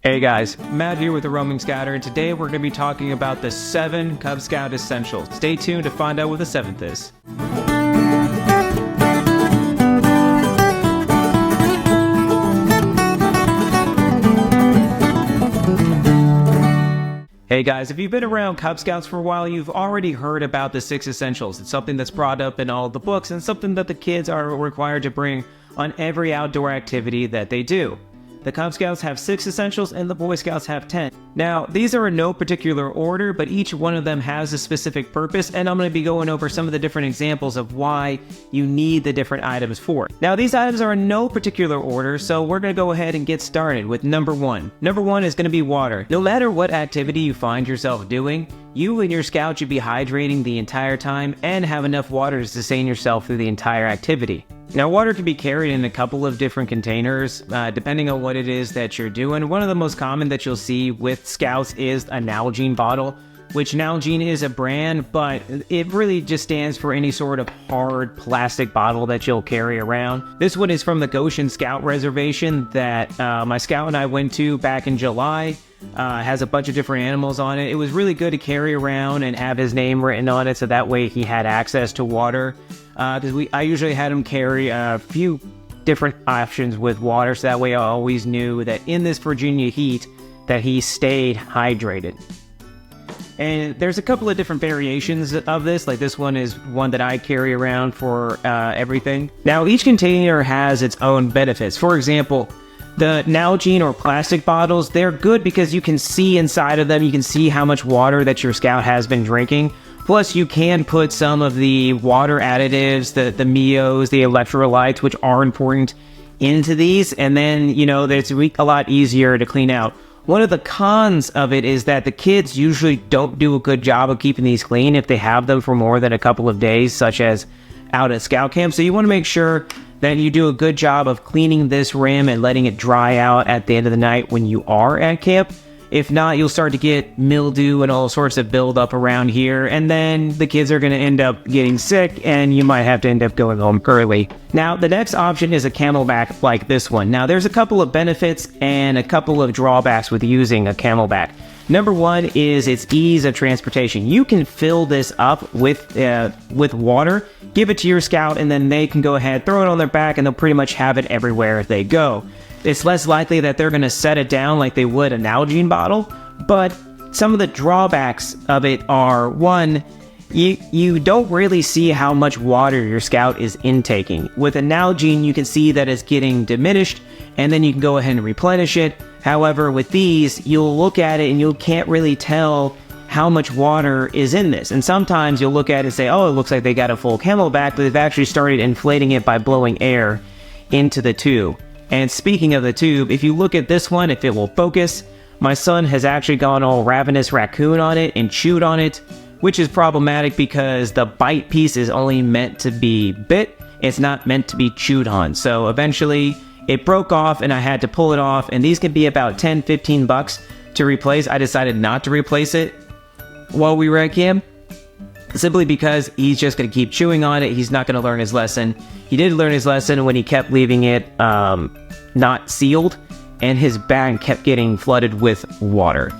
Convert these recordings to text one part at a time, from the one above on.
Hey guys, Matt here with the Roaming Scouter, and today we're going to be talking about the 7 Cub Scout essentials. Stay tuned to find out what the 7th is. Hey guys, if you've been around Cub Scouts for a while, you've already heard about the 6 essentials. It's something that's brought up in all the books and something that the kids are required to bring on every outdoor activity that they do. The Cub Scouts have 6 essentials and the Boy Scouts have 10. Now, these are in no particular order, but each one of them has a specific purpose, and I'm going to be going over some of the different examples of why you need the different items for it. Now, these items are in no particular order, so we're going to go ahead and get started with number 1. Number 1 is going to be water. No matter what activity you find yourself doing, you and your scout should be hydrating the entire time and have enough water to sustain yourself through the entire activity. Now, water can be carried in a couple of different containers, depending on what it is that you're doing. One of the most common that you'll see with scouts is a Nalgene bottle, which Nalgene is a brand, but it really just stands for any sort of hard plastic bottle that you'll carry around. This one is from the Goshen Scout Reservation that my scout and I went to back in July. Has a bunch of different animals on it. It was really good to carry around and have his name written on it, so that way he had access to water. Because I usually had him carry a few different options with water, so that way I always knew that in this Virginia heat that he stayed hydrated. And there's a couple of different variations of this, like this one is one that I carry around for everything. Now, each container has its own benefits. For example, the Nalgene or plastic bottles, they're good because you can see inside of them, you can see how much water that your scout has been drinking. Plus, you can put some of the water additives, the Mios, the electrolytes, which are important, into these, and then, you know, it's a lot easier to clean out. One of the cons of it is that the kids usually don't do a good job of keeping these clean if they have them for more than a couple of days, such as out at scout camp. So you want to make sure that you do a good job of cleaning this rim and letting it dry out at the end of the night when you are at camp. If not, you'll start to get mildew and all sorts of buildup around here, and then the kids are going to end up getting sick, and you might have to end up going home early. Now, the next option is a Camelback like this one. Now, there's a couple of benefits and a couple of drawbacks with using a Camelback. Number 1 is its ease of transportation. You can fill this up with water, give it to your scout, and then they can go ahead, throw it on their back, and they'll pretty much have it everywhere they go. It's less likely that they're going to set it down like they would a Nalgene bottle, but some of the drawbacks of it are, 1, you don't really see how much water your scout is intaking. With a Nalgene, you can see that it's getting diminished, and then you can go ahead and replenish it. However, with these, you'll look at it and you can't really tell how much water is in this. And sometimes you'll look at it and say, oh, it looks like they got a full Camelback, but they've actually started inflating it by blowing air into the tube. And speaking of the tube, if you look at this one, if it will focus, my son has actually gone all ravenous raccoon on it and chewed on it, which is problematic because the bite piece is only meant to be bit. It's not meant to be chewed on. So eventually it broke off and I had to pull it off, and these can be about $10-15 to replace. I decided not to replace it while we were at camp, simply because he's just going to keep chewing on it. He's not going to learn his lesson. He did learn his lesson when he kept leaving it not sealed, and his bag kept getting flooded with water.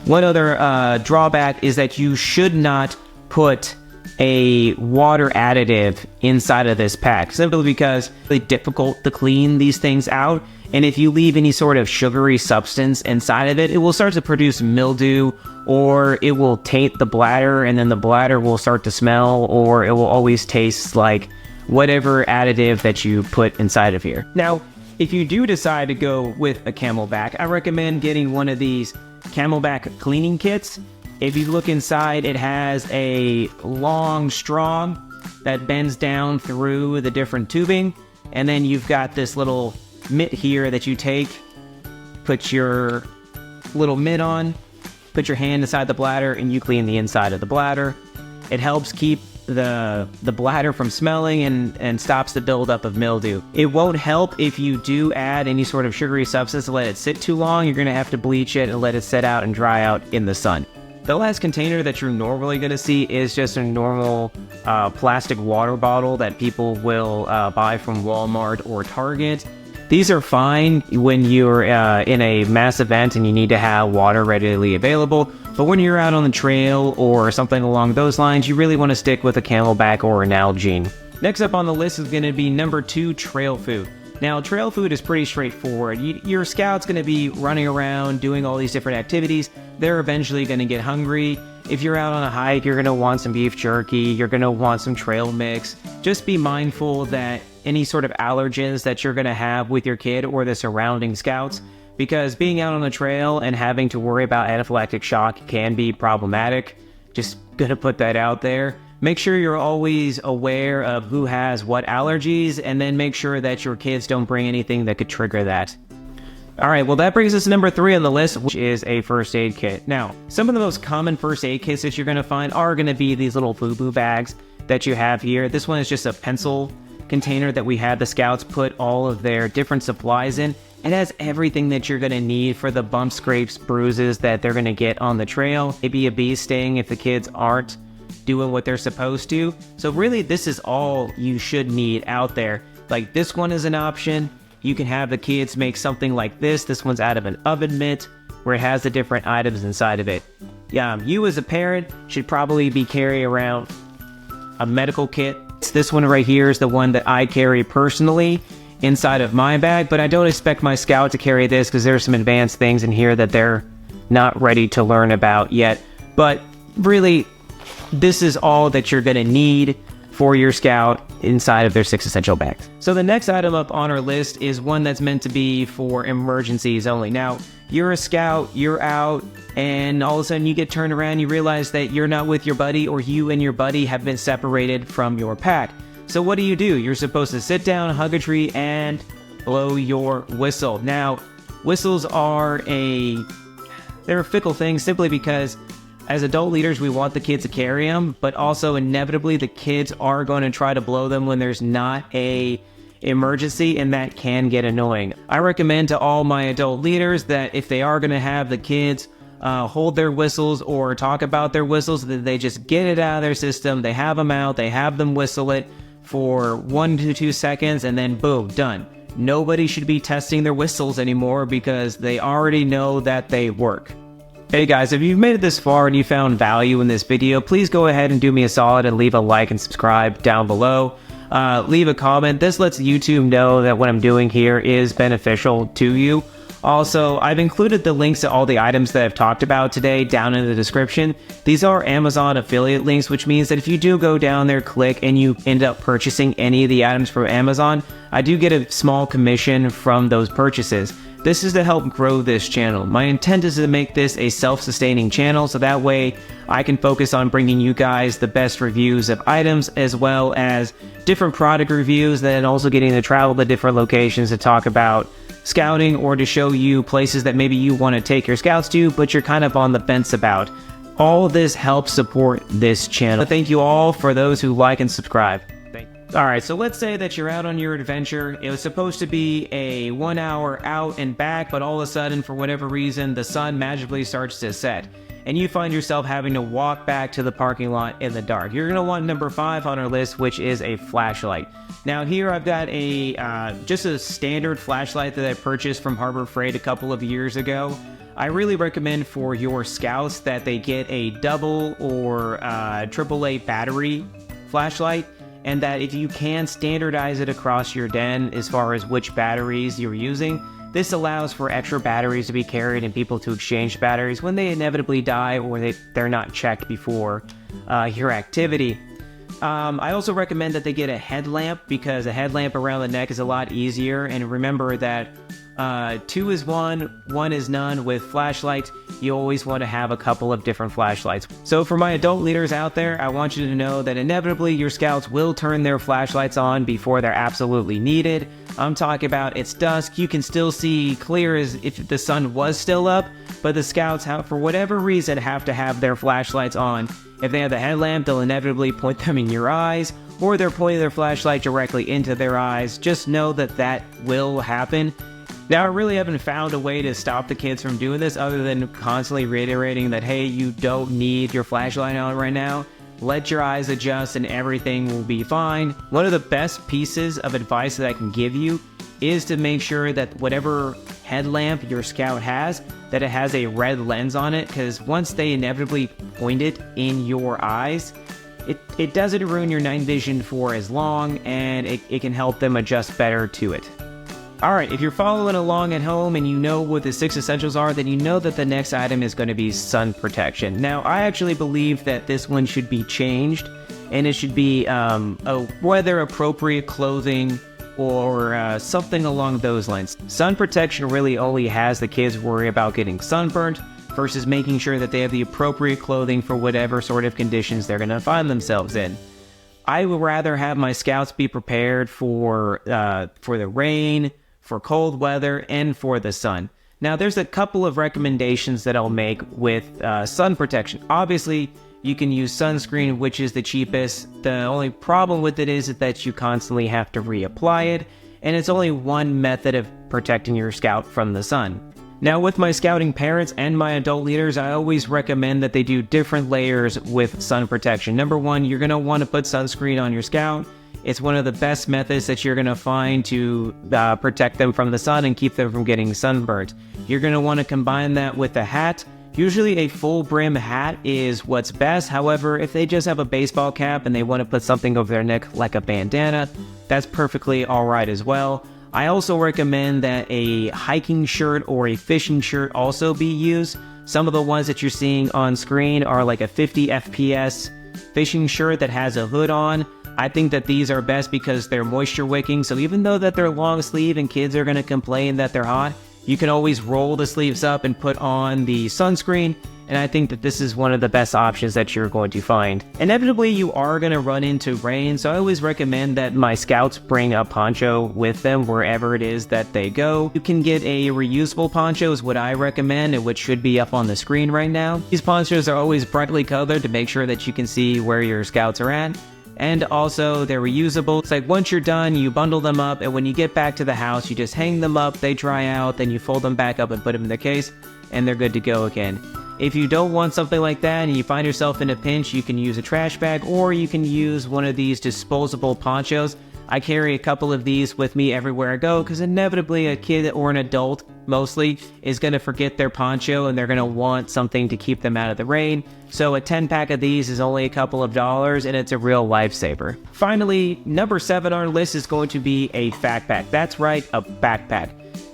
One other drawback is that you should not put a water additive inside of this pack, simply because it's really difficult to clean these things out. And if you leave any sort of sugary substance inside of it, it will start to produce mildew, or it will taint the bladder, and then the bladder will start to smell, or it will always taste like whatever additive that you put inside of here. Now, if you do decide to go with a Camelback, I recommend getting one of these Camelback cleaning kits. If you look inside, it has a long straw that bends down through the different tubing, and then you've got this little mitt here that you take, put your little mitt on, put your hand inside the bladder, and you clean the inside of the bladder. It helps keep the bladder from smelling and stops the buildup of mildew. It won't help if you do add any sort of sugary substance to let it sit too long. You're going to have to bleach it and let it set out and dry out in the sun. The last container that you're normally going to see is just a normal plastic water bottle that people will buy from Walmart or Target. These are fine when you're in a mass event and you need to have water readily available, but when you're out on the trail or something along those lines, you really want to stick with a Camelback or an Nalgene. Next up on the list is going to be number 2, trail food. Now, trail food is pretty straightforward. Your scout's going to be running around doing all these different activities. They're eventually going to get hungry. If you're out on a hike, you're going to want some beef jerky. You're going to want some trail mix. Just be mindful that any sort of allergens that you're going to have with your kid or the surrounding scouts, because being out on the trail and having to worry about anaphylactic shock can be problematic. Just going to put that out there. Make sure you're always aware of who has what allergies, and then make sure that your kids don't bring anything that could trigger that. Alright, well that brings us to number 3 on the list, which is a first aid kit. Now, some of the most common first aid kits that you're going to find are going to be these little boo-boo bags that you have here. This one is just a pencil container that we had the scouts put all of their different supplies in. It has everything that you're going to need for the bumps, scrapes, bruises that they're going to get on the trail. Maybe a bee sting if the kids aren't doing what they're supposed to. So really, this is all you should need out there. Like, this one is an option. You can have the kids make something like this. This one's out of an oven mitt where it has the different items inside of it. You as a parent should probably be carrying around a medical kit. This one right here is the one that I carry personally inside of my bag, but I don't expect my scout to carry this because there's some advanced things in here that they're not ready to learn about yet. But really, this is all that you're going to need for your scout inside of their 6 essential bags. So the next item up on our list is one that's meant to be for emergencies only. Now, you're a scout, you're out, and all of a sudden you get turned around, you realize that you're not with your buddy, or you and your buddy have been separated from your pack. So what do? You're supposed to sit down, hug a tree, and blow your whistle. Now, whistles are they're a fickle thing simply because as adult leaders, we want the kids to carry them, but also inevitably the kids are going to try to blow them when there's not a emergency, and that can get annoying. I recommend to all my adult leaders that if they are going to have the kids hold their whistles or talk about their whistles, that they just get it out of their system, they have them out, they have them whistle it for 1 to 2 seconds, and then boom, done. Nobody should be testing their whistles anymore because they already know that they work. Hey guys, if you've made it this far and you found value in this video, please go ahead and do me a solid and leave a like and subscribe down below. Leave a comment. This lets YouTube know that what I'm doing here is beneficial to you. Also, I've included the links to all the items that I've talked about today down in the description. These are Amazon affiliate links, which means that if you do go down there, click, and you end up purchasing any of the items from Amazon, I do get a small commission from those purchases. This is to help grow this channel. My intent is to make this a self-sustaining channel, so that way I can focus on bringing you guys the best reviews of items, as well as different product reviews, then also getting to travel to different locations to talk about scouting, or to show you places that maybe you want to take your scouts to, but you're kind of on the fence about. All of this helps support this channel. Thank you all for those who like and subscribe. Alright, so let's say that you're out on your adventure. It was supposed to be a 1 hour out and back, but all of a sudden, for whatever reason, the sun magically starts to set, and you find yourself having to walk back to the parking lot in the dark. You're going to want number 5 on our list, which is a flashlight. Now here I've got just a standard flashlight that I purchased from Harbor Freight a couple of years ago. I really recommend for your scouts that they get a double or AAA battery flashlight, and that if you can standardize it across your den as far as which batteries you're using, this allows for extra batteries to be carried and people to exchange batteries when they inevitably die or they're not checked before your activity. I also recommend that they get a headlamp, because a headlamp around the neck is a lot easier, and remember that 2 is 1, 1 is none. With flashlights, you always want to have a couple of different flashlights. So for my adult leaders out there, I want you to know that inevitably your scouts will turn their flashlights on before they're absolutely needed. I'm talking about it's dusk, you can still see clear as if the sun was still up, but the scouts, for whatever reason, have to have their flashlights on. If they have the headlamp, they'll inevitably point them in your eyes, or they're pointing their flashlight directly into their eyes. Just know that that will happen. Now, I really haven't found a way to stop the kids from doing this other than constantly reiterating that, hey, you don't need your flashlight on right now. Let your eyes adjust and everything will be fine. One of the best pieces of advice that I can give you is to make sure that whatever headlamp your Scout has, that it has a red lens on it, because once they inevitably point it in your eyes, it doesn't ruin your night vision for as long, and it can help them adjust better to it. Alright, if you're following along at home and you know what the 6 essentials are, then you know that the next item is going to be sun protection. Now, I actually believe that this one should be changed, and it should be a weather-appropriate clothing or something along those lines. Sun protection really only has the kids worry about getting sunburnt versus making sure that they have the appropriate clothing for whatever sort of conditions they're going to find themselves in. I would rather have my Scouts be prepared for the rain, for cold weather, and for the sun. Now, there's a couple of recommendations that I'll make with sun protection. Obviously, you can use sunscreen, which is the cheapest. The only problem with it is that you constantly have to reapply it, and it's only one method of protecting your Scout from the sun. Now, with my Scouting parents and my adult leaders, I always recommend that they do different layers with sun protection. Number one, you're going to want to put sunscreen on your Scout. It's one of the best methods that you're going to find to protect them from the sun and keep them from getting sunburned. You're going to want to combine that with a hat. Usually a full brim hat is what's best. However, if they just have a baseball cap and they want to put something over their neck like a bandana, that's perfectly alright as well. I also recommend that a hiking shirt or a fishing shirt also be used. Some of the ones that you're seeing on screen are like a 50 FPS fishing shirt that has a hood on. I think that these are best because they're moisture wicking, so even though that they're long sleeve and kids are going to complain that they're hot, you can always roll the sleeves up and put on the sunscreen, and I think that this is one of the best options that you're going to find. Inevitably, you are going to run into rain, so I always recommend that my Scouts bring a poncho with them wherever it is that they go. You can get a reusable poncho is what I recommend, and which should be up on the screen right now. These ponchos are always brightly colored to make sure that you can see where your Scouts are at. And also, they're reusable. It's like once you're done, you bundle them up, and when you get back to the house, you just hang them up, they dry out, then you fold them back up and put them in the case, and they're good to go again. If you don't want something like that and you find yourself in a pinch, you can use a trash bag, or you can use one of these disposable ponchos. I carry a couple of these with me everywhere I go, because inevitably a kid or an adult, mostly, is going to forget their poncho and they're going to want something to keep them out of the rain. So a 10-pack of these is only a couple of dollars, and it's a real lifesaver. Finally, number 7 on our list is going to be a backpack. That's right, a backpack.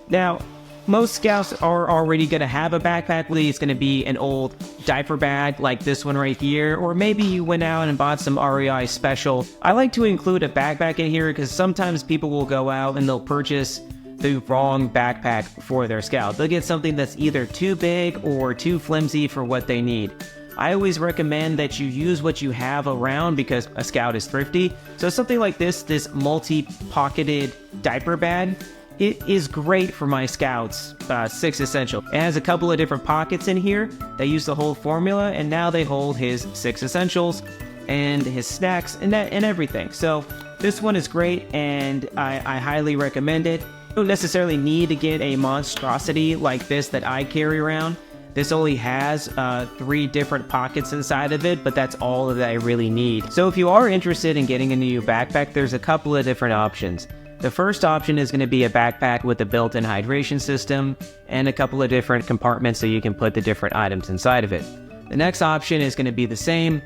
Now, most Scouts are already going to have a backpack. Whether it's going to be an old diaper bag like this one right here, or maybe you went out and bought some REI special. I like to include a backpack in here because sometimes people will go out and they'll purchase the wrong backpack for their Scout. They'll get something that's either too big or too flimsy for what they need. I always recommend that you use what you have around because a Scout is thrifty. So something like this multi-pocketed diaper bag, it is great for my Scouts 6 Essential. It has a couple of different pockets in here. They use the whole formula, and now they hold his 6 Essentials and his snacks and everything. So this one is great, and I highly recommend it. You don't necessarily need to get a monstrosity like this that I carry around. This only has 3 different pockets inside of it, but that's all that I really need. So if you are interested in getting a new backpack, there's a couple of different options. The first option is going to be a backpack with a built-in hydration system and a couple of different compartments so you can put the different items inside of it. The next option is going to be the same,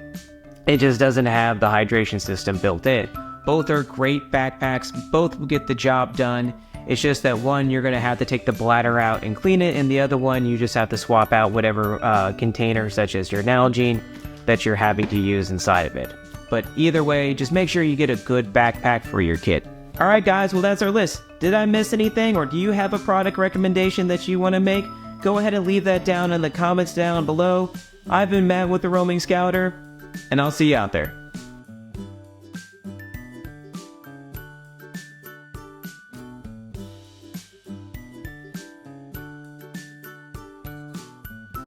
it just doesn't have the hydration system built in. Both are great backpacks, both will get the job done. It's just that one, you're going to have to take the bladder out and clean it, and the other one, you just have to swap out whatever container, such as your Nalgene, that you're having to use inside of it. But either way, just make sure you get a good backpack for your kid. Alright guys, well that's our list. Did I miss anything, or do you have a product recommendation that you want to make? Go ahead and leave that down in the comments down below. I've been Matt with the Roaming Scouter, and I'll see you out there.